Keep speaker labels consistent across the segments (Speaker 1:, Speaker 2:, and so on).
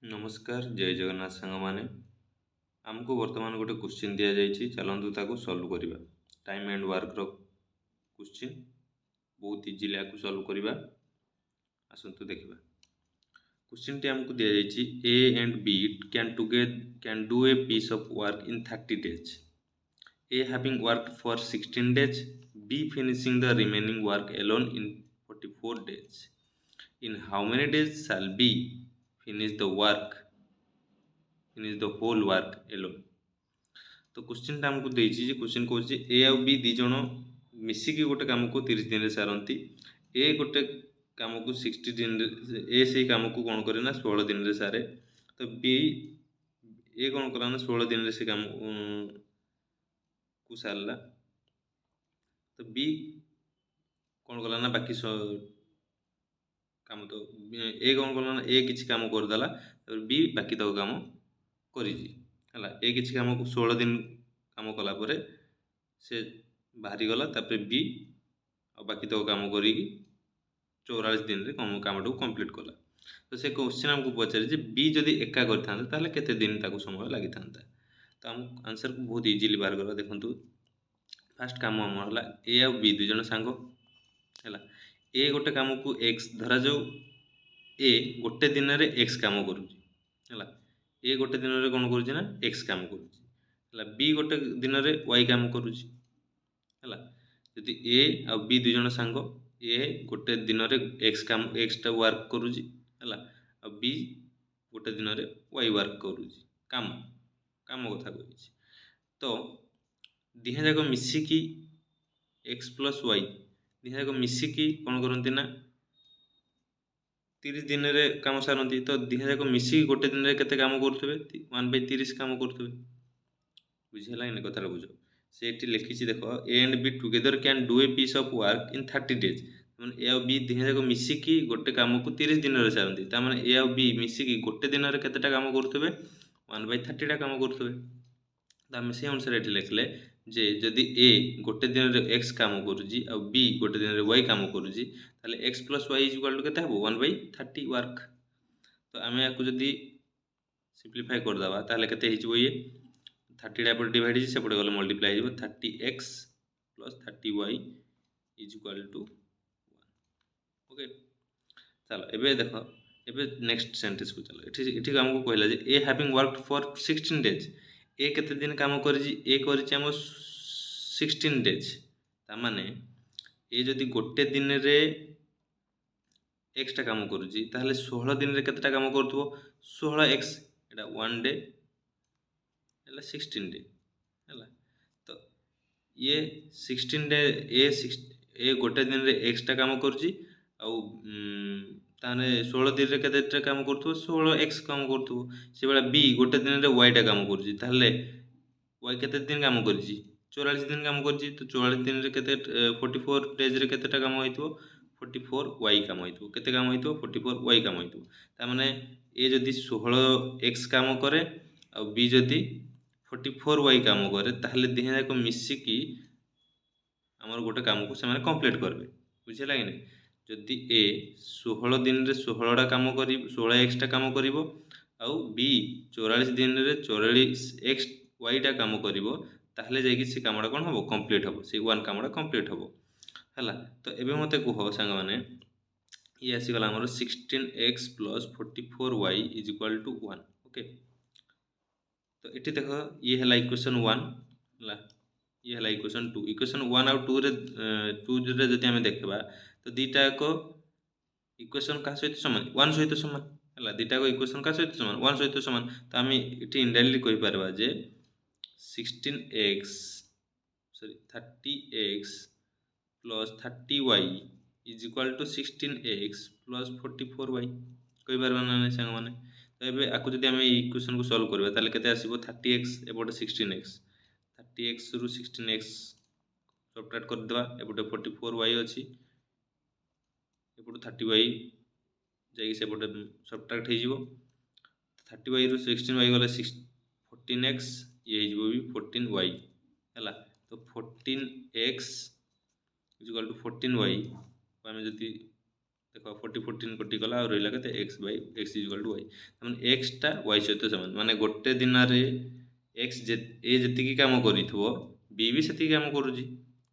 Speaker 1: नमस्कार जय जगन्नाथ सांग मैंने आमको वर्तमान गोटे क्वेश्चन दि जाइए चलतु ताको सॉल्व करवा टाइम एंड वर्क रो क्वेश्चन बहुत इजिली आपको सॉल्व करवा आसतु देखा क्वेश्चन टी आमको दि जाइए A and B can do a piece of work in 30 days A having worked for 16 days b finishing the remaining work alone in 44 days in how many days shall b finish the whole work alone। तो question टा हमको देछि जे question कहूँ ए आ be the जण मिसिकी गोटे काम को 30 दिन सारती ए गोटे काम को 60 दिन ए से काम को कौन करे ना 16 दिन रे सारे तो बी ए कौन कला ना 16 दिन रे से काम को सारला तो बी कौन कला ना बाकी काम तो ए कौन कला ना ए किछि काम कर दला और बी बाकी तो काम करी है ए किसी काम को 16 दिन काम कलापर से बाहरी गला तापर बी आ बाकी तो काम करी 44 दिन रे काम कंप्लीट कला तो से क्वेश्चन हमको पचारे बी जदि एका करते केते दिन ताको समय लगी था तो हम आंसर को बहुत इजिली बाहर करवा देखु फास्ट काम आम है ए आ बी दुई जन सांग है ए गोटे काम को एक्स धरा जाऊ ए गोटे दिन रे एक्स काम करुला ए गोटे दिन रे कौन करुँच ना एक्स काम करुँच बी गोटे दिन रे वाई काम करुँच है जदि ए आ बी दुई जन सांग ए गोटे दिन रे एक्सटा वर्क करुँच है आ बी गोटे दिन रे वाई वर्क करुँच काम काम कथा कही तो दिहा जाक मिसिकी एक्स प्लस वाई दिहा जाक मिसिकी कौन करती ना 30 दिन रे काम सारती तो दिहा जाक मिसिकी गोटे दिन रे केते काम करुवे 1/30 काम करुवे बुझेगा इन कथा बुझ से लिखी देख A and B together can do a piece of work in 30 days A आ बी दिहा जाक मिसिकी गोटे काम को 30 दिन रे सारती तार ए आ बी मिसिकी गोटे दिन रे केतेटा काम करुवे 1/30 काम करुवे तो आम से अनुसार ये लिखले जे जदि ए गोटे दिन रे एक्स काम करुँची आ बी गोटे दिन रे वाई काम करुँची ताले X plus Y is equal to केते हबो 1/30 वर्क तो आम या जदि सिंप्लीफाई करदे ताले केते हिजबो ये 30 एपटे डिवाइड से सेपटे गले मल्टीप्लाई हो 30x plus 30y is equal to 1 okay चलो एबे देखो एबे नेक्स्ट सेंटेंस को चलो एठी हमको कहला जे a having worked for 16 days ए केते दिन काम करिजी ए करिछि हम 16 days ता माने ए जदि गोटे दिन रे x टा काम करूची ताहले 16 दिन रे केतेटा काम करथबो 16x एटा 1 डे एला 16 डे है तो ये 16 डे ए गोटे दिन रे एक्स टा काम करुँच ताने 16 दिन रे केते काम करथबो 16x काम करथबो से बेला बी गोटे दिन रे वाई टा काम करुँच ताहले वाई केते दिन काम करिछि 44 दिन काम करिछि तो 44 दिन रे केते 44 डेज रे केतेटा काम होइथबो 44 वाई काम होइथबो केते काम होइथबो 44 वाई काम होइथबो ता माने ए जदि 16x काम करे आ बी जदि 44 वाई काम करे ताहले दिहा जाक मिसिकी आमर गोटे काम को से कंप्लीट करबे बुझे कि जदि ए 16 दिन रे 16टा काम करी 16x टा काम करिवो आउ बी 44 दिन रे 44x वाई टा काम करिवो ताहले जाइकि से कामटा कोन हबो कंप्लीट हबो से वन कामटा कंप्लीट हबो हला तो एबे मते कुह सांग माने ये आसी गला हमर 16x plus 44y is equal to 1 okay तो इटी देखो ये है इक्वेशन 1 हला ये है इक्वेशन 2 इक्वेशन 1 और 2 रे 2 रे जति हमें देखबा तो दीटा को इक्वेशन का सहित समान 1 सहित समान हला दीटा को इक्वेशन का सहित समान 1 सहित समान तो हमें इटी इनडायरेक्टली कहि परबा जे 16x sorry 30x plus 30y is equal to 16x plus 44y कहि परबा ना संग माने तो एबे आकु जदि हमें इक्वेशन को सॉल्व करबा ताले केते आसीबो 30x एबोटे 16x 30x रु 16x सबट्रैक्ट कर देबा एबोटे 44y अछि एबोटे 30y जाई से एबोटे सबट्रैक्ट हे जिवो 30y रु 16y गले 14x ये हे जिवो भी 14y हैला तो 14x is equal to 14y हमें जदि देख 14 कटिगला और रहा के X by X is equal to Y मैंने एक्सटा वाई सहित सामान माने गोटे दिन एक्स ए जी कम कर बी भी से कम करुँच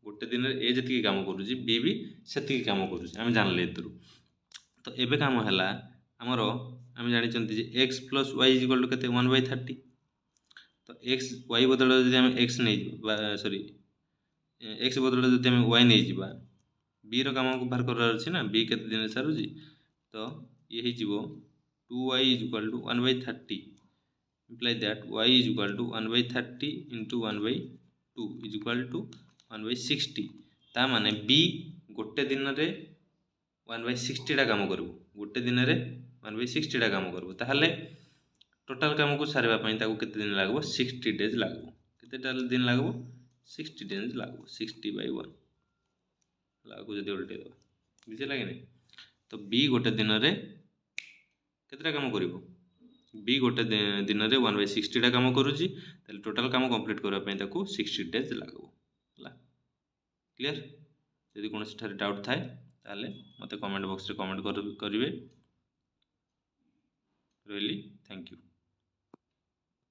Speaker 1: गोटे दिन ए जी कम करुँच बी भी से कम करुँच आम जानले तो एबे काम है आमर आम जानी X plus Y is equal to के 1/30 तो एक्स वाई बदल जब एक्स नहीं सॉरी एक्स बदल जब वाई नहीं जावा बी रो काम को बाहर करार अच्छे ना बी केते दिन सारूँ तो ये हो 2y is equal to 1/30 imply that y is equal to 1/30 into 1/2 is equal to 1/60 ता माने b गोटे दिन रे 1/60 काम कर गोटे दिन रे 1/60 काम कर ताहले टोटाल काम को सारे केते दिन लगो 60 डेज लगो केते दिन लगो 60 डेज लगो 60/1 लागू जब उल्टे दबा बुझे लगे तो बी गोटे दिन रे केतटा काम कर बी गोटे दिन रे 1/60 काम करुँच टोटाल काम कंप्लीट करने 60 डेज लगो क्लियर यदि कौन डाउट थाए ताले मते कमेंट बॉक्स रे कमेंट करेंगे रही थैंक यू।